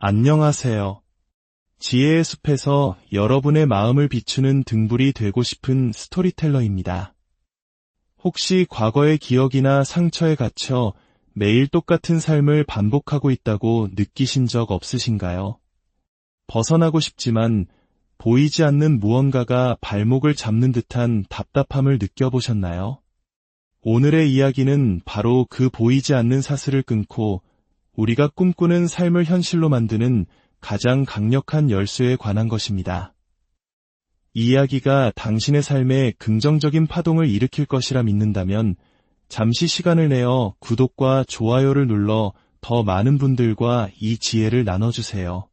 안녕하세요. 지혜의 숲에서 여러분의 마음을 비추는 등불이 되고 싶은 스토리텔러입니다. 혹시 과거의 기억이나 상처에 갇혀 매일 똑같은 삶을 반복하고 있다고 느끼신 적 없으신가요? 벗어나고 싶지만 보이지 않는 무언가가 발목을 잡는 듯한 답답함을 느껴보셨나요? 오늘의 이야기는 바로 그 보이지 않는 사슬을 끊고 우리가 꿈꾸는 삶을 현실로 만드는 가장 강력한 열쇠에 관한 것입니다. 이 이야기가 당신의 삶에 긍정적인 파동을 일으킬 것이라 믿는다면 잠시 시간을 내어 구독과 좋아요를 눌러 더 많은 분들과 이 지혜를 나눠주세요.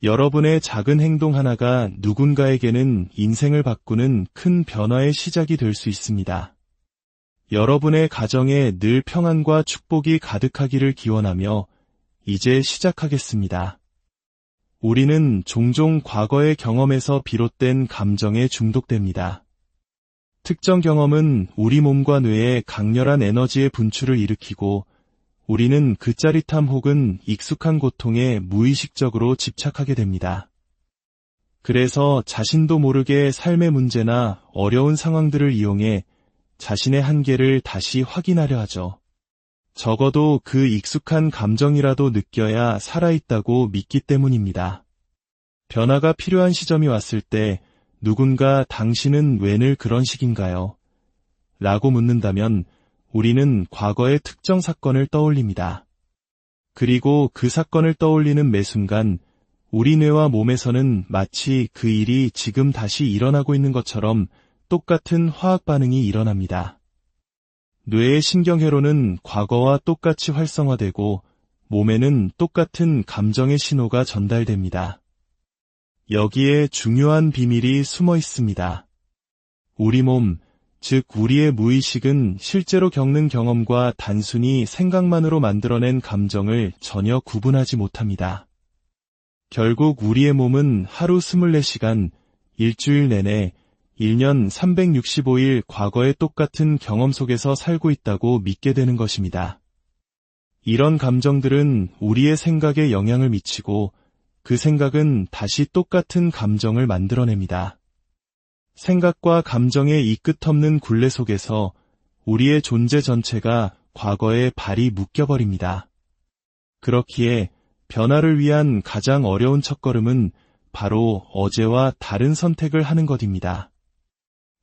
여러분의 작은 행동 하나가 누군가에게는 인생을 바꾸는 큰 변화의 시작이 될 수 있습니다. 여러분의 가정에 늘 평안과 축복이 가득하기를 기원하며 이제 시작하겠습니다. 우리는 종종 과거의 경험에서 비롯된 감정에 중독됩니다. 특정 경험은 우리 몸과 뇌에 강렬한 에너지의 분출을 일으키고 우리는 그 짜릿함 혹은 익숙한 고통에 무의식적으로 집착하게 됩니다. 그래서 자신도 모르게 삶의 문제나 어려운 상황들을 이용해 자신의 한계를 다시 확인하려 하죠. 적어도 그 익숙한 감정이라도 느껴야 살아있다고 믿기 때문입니다. 변화가 필요한 시점이 왔을 때 누군가 당신은 왜 늘 그런 식인가요? 라고 묻는다면 우리는 과거의 특정 사건을 떠올립니다. 그리고 그 사건을 떠올리는 매 순간 우리 뇌와 몸에서는 마치 그 일이 지금 다시 일어나고 있는 것처럼 똑같은 화학 반응이 일어납니다. 뇌의 신경회로는 과거와 똑같이 활성화되고 몸에는 똑같은 감정의 신호가 전달됩니다. 여기에 중요한 비밀이 숨어 있습니다. 우리 몸, 즉 우리의 무의식은 실제로 겪는 경험과 단순히 생각만으로 만들어낸 감정을 전혀 구분하지 못합니다. 결국 우리의 몸은 하루 24시간, 일주일 내내 1년 365일 과거의 똑같은 경험 속에서 살고 있다고 믿게 되는 것입니다. 이런 감정들은 우리의 생각에 영향을 미치고 그 생각은 다시 똑같은 감정을 만들어냅니다. 생각과 감정의 이 끝없는 굴레 속에서 우리의 존재 전체가 과거에 발이 묶여버립니다. 그렇기에 변화를 위한 가장 어려운 첫걸음은 바로 어제와 다른 선택을 하는 것입니다.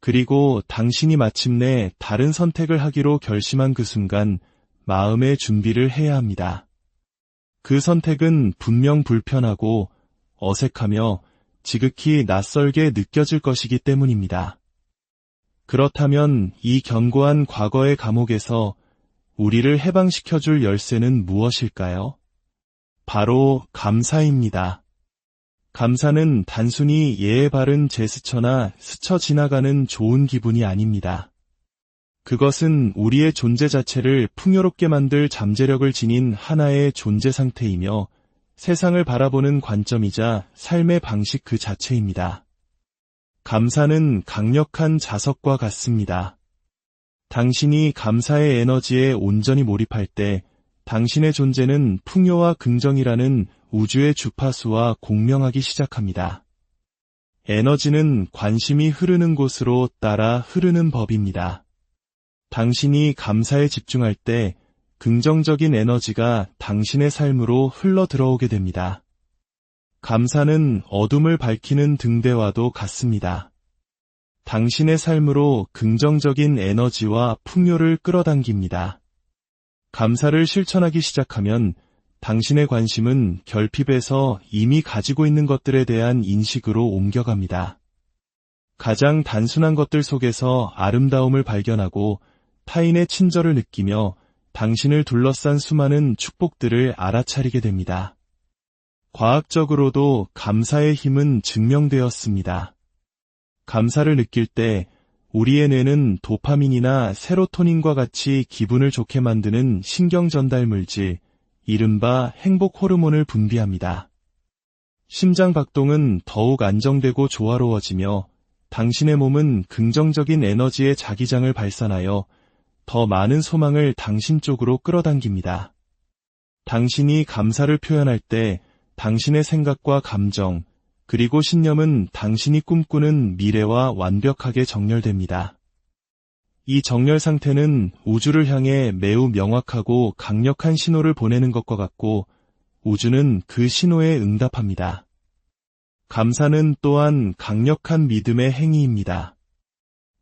그리고 당신이 마침내 다른 선택을 하기로 결심한 그 순간 마음의 준비를 해야 합니다. 그 선택은 분명 불편하고 어색하며 지극히 낯설게 느껴질 것이기 때문입니다. 그렇다면 이 견고한 과거의 감옥에서 우리를 해방시켜줄 열쇠는 무엇일까요? 바로 감사입니다. 감사는 단순히 예의 바른 제스처나 스쳐 지나가는 좋은 기분이 아닙니다. 그것은 우리의 존재 자체를 풍요롭게 만들 잠재력을 지닌 하나의 존재 상태이며 세상을 바라보는 관점이자 삶의 방식 그 자체입니다. 감사는 강력한 자석과 같습니다. 당신이 감사의 에너지에 온전히 몰입할 때 당신의 존재는 풍요와 긍정이라는 우주의 주파수와 공명하기 시작합니다. 에너지는 관심이 흐르는 곳으로 따라 흐르는 법입니다. 당신이 감사에 집중할 때 긍정적인 에너지가 당신의 삶으로 흘러 들어오게 됩니다. 감사는 어둠을 밝히는 등대와도 같습니다. 당신의 삶으로 긍정적인 에너지와 풍요를 끌어당깁니다. 감사를 실천하기 시작하면 당신의 관심은 결핍에서 이미 가지고 있는 것들에 대한 인식으로 옮겨갑니다. 가장 단순한 것들 속에서 아름다움을 발견하고 타인의 친절을 느끼며 당신을 둘러싼 수많은 축복들을 알아차리게 됩니다. 과학적으로도 감사의 힘은 증명되었습니다. 감사를 느낄 때 우리의 뇌는 도파민이나 세로토닌과 같이 기분을 좋게 만드는 신경 전달 물질, 이른바 행복 호르몬을 분비합니다. 심장 박동은 더욱 안정되고 조화로워지며 당신의 몸은 긍정적인 에너지의 자기장을 발산하여 더 많은 소망을 당신 쪽으로 끌어당깁니다. 당신이 감사를 표현할 때 당신의 생각과 감정, 그리고 신념은 당신이 꿈꾸는 미래와 완벽하게 정렬됩니다. 이 정렬 상태는 우주를 향해 매우 명확하고 강력한 신호를 보내는 것과 같고, 우주는 그 신호에 응답합니다. 감사는 또한 강력한 믿음의 행위입니다.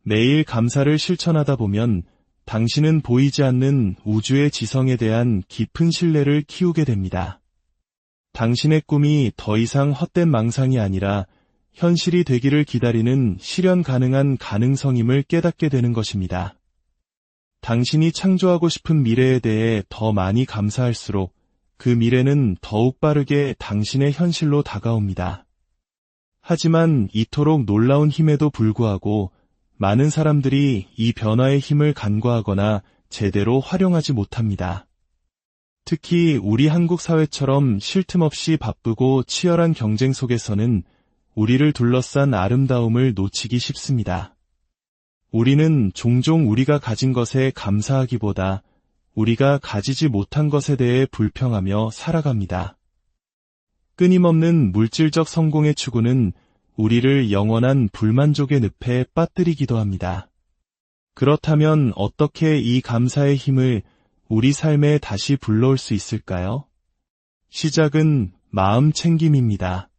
매일 감사를 실천하다 보면 당신은 보이지 않는 우주의 지성에 대한 깊은 신뢰를 키우게 됩니다. 당신의 꿈이 더 이상 헛된 망상이 아니라 현실이 되기를 기다리는 실현 가능한 가능성임을 깨닫게 되는 것입니다. 당신이 창조하고 싶은 미래에 대해 더 많이 감사할수록 그 미래는 더욱 빠르게 당신의 현실로 다가옵니다. 하지만 이토록 놀라운 힘에도 불구하고 많은 사람들이 이 변화의 힘을 간과하거나 제대로 활용하지 못합니다. 특히 우리 한국 사회처럼 쉴 틈 없이 바쁘고 치열한 경쟁 속에서는 우리를 둘러싼 아름다움을 놓치기 쉽습니다. 우리는 종종 우리가 가진 것에 감사하기보다 우리가 가지지 못한 것에 대해 불평하며 살아갑니다. 끊임없는 물질적 성공의 추구는 우리를 영원한 불만족의 늪에 빠뜨리기도 합니다. 그렇다면 어떻게 이 감사의 힘을 우리 삶에 다시 불러올 수 있을까요? 시작은 마음 챙김입니다.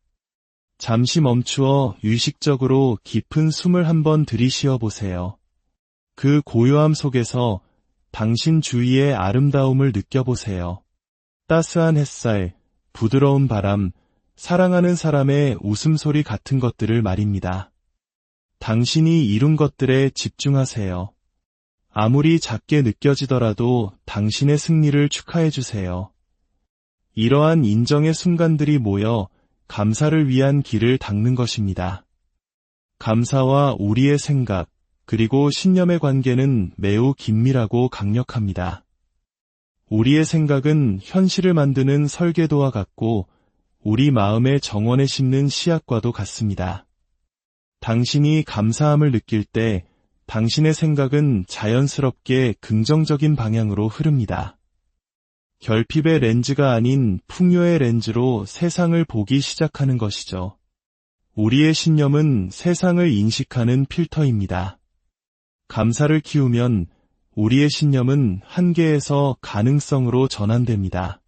잠시 멈추어 의식적으로 깊은 숨을 한번 들이쉬어 보세요. 그 고요함 속에서 당신 주위의 아름다움을 느껴보세요. 따스한 햇살, 부드러운 바람, 사랑하는 사람의 웃음소리 같은 것들을 말입니다. 당신이 이룬 것들에 집중하세요. 아무리 작게 느껴지더라도 당신의 승리를 축하해 주세요. 이러한 인정의 순간들이 모여 감사를 위한 길을 닦는 것입니다. 감사와 우리의 생각, 그리고 신념의 관계는 매우 긴밀하고 강력합니다. 우리의 생각은 현실을 만드는 설계도와 같고 우리 마음의 정원에 심는 씨앗과도 같습니다. 당신이 감사함을 느낄 때 당신의 생각은 자연스럽게 긍정적인 방향으로 흐릅니다. 결핍의 렌즈가 아닌 풍요의 렌즈로 세상을 보기 시작하는 것이죠. 우리의 신념은 세상을 인식하는 필터입니다. 감사를 키우면 우리의 신념은 한계에서 가능성으로 전환됩니다.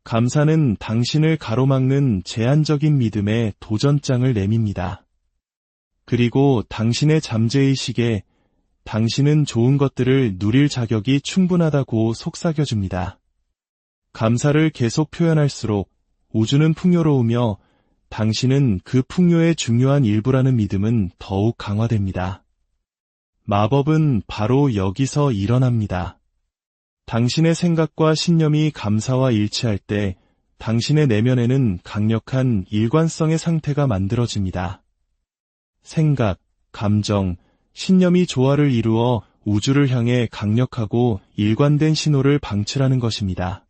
감사는 당신을 가로막는 제한적인 믿음의 도전장을 내밉니다. 그리고 당신의 잠재의식에 당신은 좋은 것들을 누릴 자격이 충분하다고 속삭여줍니다. 감사를 계속 표현할수록 우주는 풍요로우며 당신은 그 풍요의 중요한 일부라는 믿음은 더욱 강화됩니다. 마법은 바로 여기서 일어납니다. 당신의 생각과 신념이 감사와 일치할 때 당신의 내면에는 강력한 일관성의 상태가 만들어집니다. 생각, 감정, 신념이 조화를 이루어 우주를 향해 강력하고 일관된 신호를 방출하는 것입니다.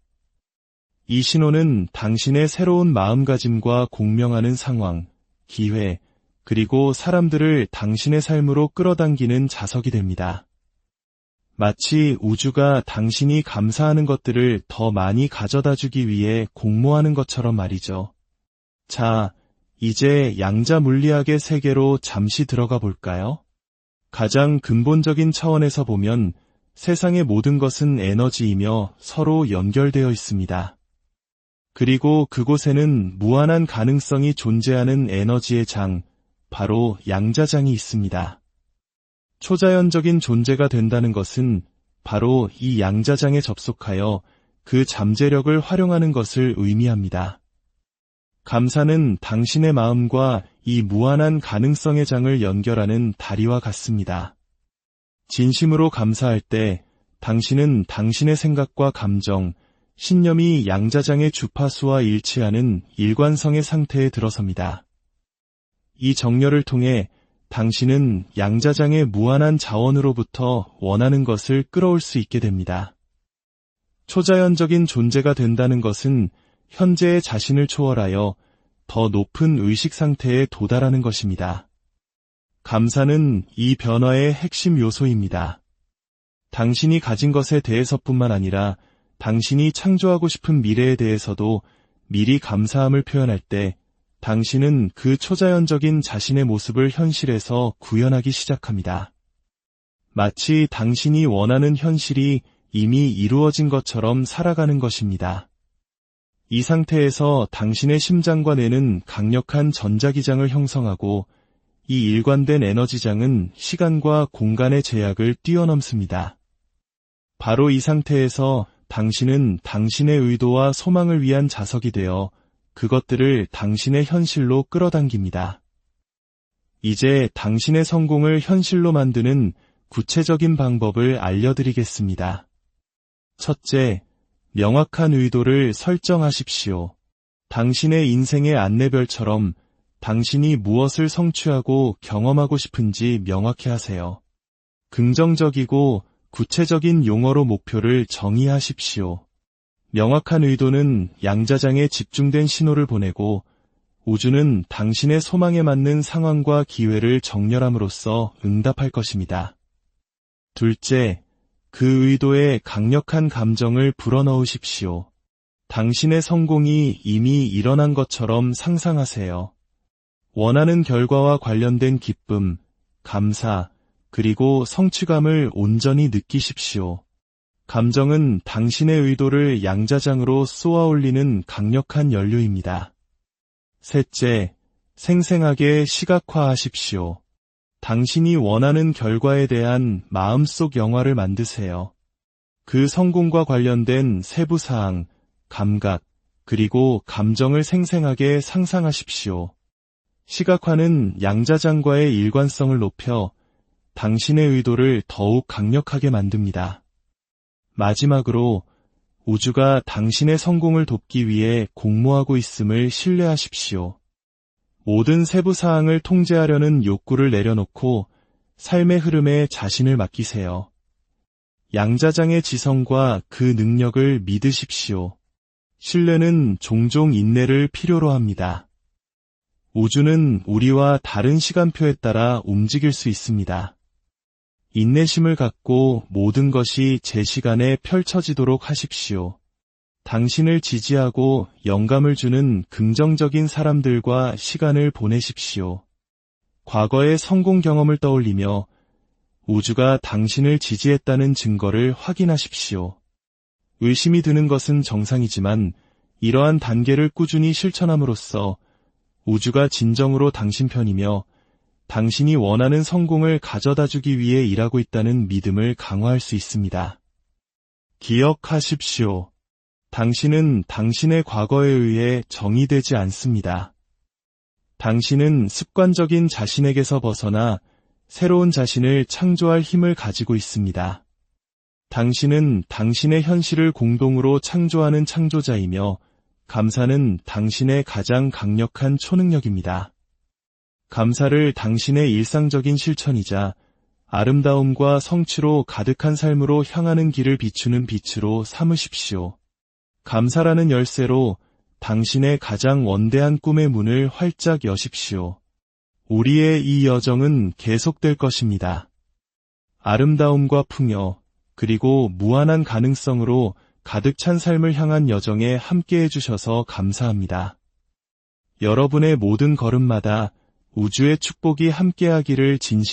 이 신호는 당신의 새로운 마음가짐과 공명하는 상황, 기회, 그리고 사람들을 당신의 삶으로 끌어당기는 자석이 됩니다. 마치 우주가 당신이 감사하는 것들을 더 많이 가져다주기 위해 공모하는 것처럼 말이죠. 자, 이제 양자 물리학의 세계로 잠시 들어가 볼까요? 가장 근본적인 차원에서 보면 세상의 모든 것은 에너지이며 서로 연결되어 있습니다. 그리고 그곳에는 무한한 가능성이 존재하는 에너지의 장, 바로 양자장이 있습니다. 초자연적인 존재가 된다는 것은 바로 이 양자장에 접속하여 그 잠재력을 활용하는 것을 의미합니다. 감사는 당신의 마음과 이 무한한 가능성의 장을 연결하는 다리와 같습니다. 진심으로 감사할 때 당신은 당신의 생각과 감정, 신념이 양자장의 주파수와 일치하는 일관성의 상태에 들어섭니다. 이 정렬을 통해 당신은 양자장의 무한한 자원으로부터 원하는 것을 끌어올 수 있게 됩니다. 초자연적인 존재가 된다는 것은 현재의 자신을 초월하여 더 높은 의식 상태에 도달하는 것입니다. 감사는 이 변화의 핵심 요소입니다. 당신이 가진 것에 대해서뿐만 아니라 당신이 창조하고 싶은 미래에 대해서도 미리 감사함을 표현할 때 당신은 그 초자연적인 자신의 모습을 현실에서 구현하기 시작합니다. 마치 당신이 원하는 현실이 이미 이루어진 것처럼 살아가는 것입니다. 이 상태에서 당신의 심장과 뇌는 강력한 전자기장을 형성하고 이 일관된 에너지장은 시간과 공간의 제약을 뛰어넘습니다. 바로 이 상태에서 당신은 당신의 의도와 소망을 위한 자석이 되어 그것들을 당신의 현실로 끌어당깁니다. 이제 당신의 성공을 현실로 만드는 구체적인 방법을 알려드리겠습니다. 첫째, 명확한 의도를 설정하십시오. 당신의 인생의 안내별처럼 당신이 무엇을 성취하고 경험하고 싶은지 명확히 하세요. 긍정적이고 구체적인 용어로 목표를 정의하십시오. 명확한 의도는 양자장에 집중된 신호를 보내고 우주는 당신의 소망에 맞는 상황과 기회를 정렬함으로써 응답할 것입니다. 둘째, 그 의도에 강력한 감정을 불어넣으십시오. 당신의 성공이 이미 일어난 것처럼 상상하세요. 원하는 결과와 관련된 기쁨, 감사, 그리고 성취감을 온전히 느끼십시오. 감정은 당신의 의도를 양자장으로 쏘아올리는 강력한 연료입니다. 셋째, 생생하게 시각화하십시오. 당신이 원하는 결과에 대한 마음속 영화를 만드세요. 그 성공과 관련된 세부사항, 감각, 그리고 감정을 생생하게 상상하십시오. 시각화는 양자장과의 일관성을 높여 당신의 의도를 더욱 강력하게 만듭니다. 마지막으로 우주가 당신의 성공을 돕기 위해 공모하고 있음을 신뢰하십시오. 모든 세부 사항을 통제하려는 욕구를 내려놓고 삶의 흐름에 자신을 맡기세요. 양자장의 지성과 그 능력을 믿으십시오. 신뢰는 종종 인내를 필요로 합니다. 우주는 우리와 다른 시간표에 따라 움직일 수 있습니다. 인내심을 갖고 모든 것이 제 시간에 펼쳐지도록 하십시오. 당신을 지지하고 영감을 주는 긍정적인 사람들과 시간을 보내십시오. 과거의 성공 경험을 떠올리며 우주가 당신을 지지했다는 증거를 확인하십시오. 의심이 드는 것은 정상이지만 이러한 단계를 꾸준히 실천함으로써 우주가 진정으로 당신 편이며 당신이 원하는 성공을 가져다주기 위해 일하고 있다는 믿음을 강화할 수 있습니다. 기억하십시오. 당신은 당신의 과거에 의해 정의되지 않습니다. 당신은 습관적인 자신에게서 벗어나 새로운 자신을 창조할 힘을 가지고 있습니다. 당신은 당신의 현실을 공동으로 창조하는 창조자이며 감사는 당신의 가장 강력한 초능력입니다. 감사를 당신의 일상적인 실천이자 아름다움과 성취로 가득한 삶으로 향하는 길을 비추는 빛으로 삼으십시오. 감사라는 열쇠로 당신의 가장 원대한 꿈의 문을 활짝 여십시오. 우리의 이 여정은 계속될 것입니다. 아름다움과 풍요, 그리고 무한한 가능성으로 가득 찬 삶을 향한 여정에 함께해 주셔서 감사합니다. 여러분의 모든 걸음마다 우주의 축복이 함께하기를 진심으로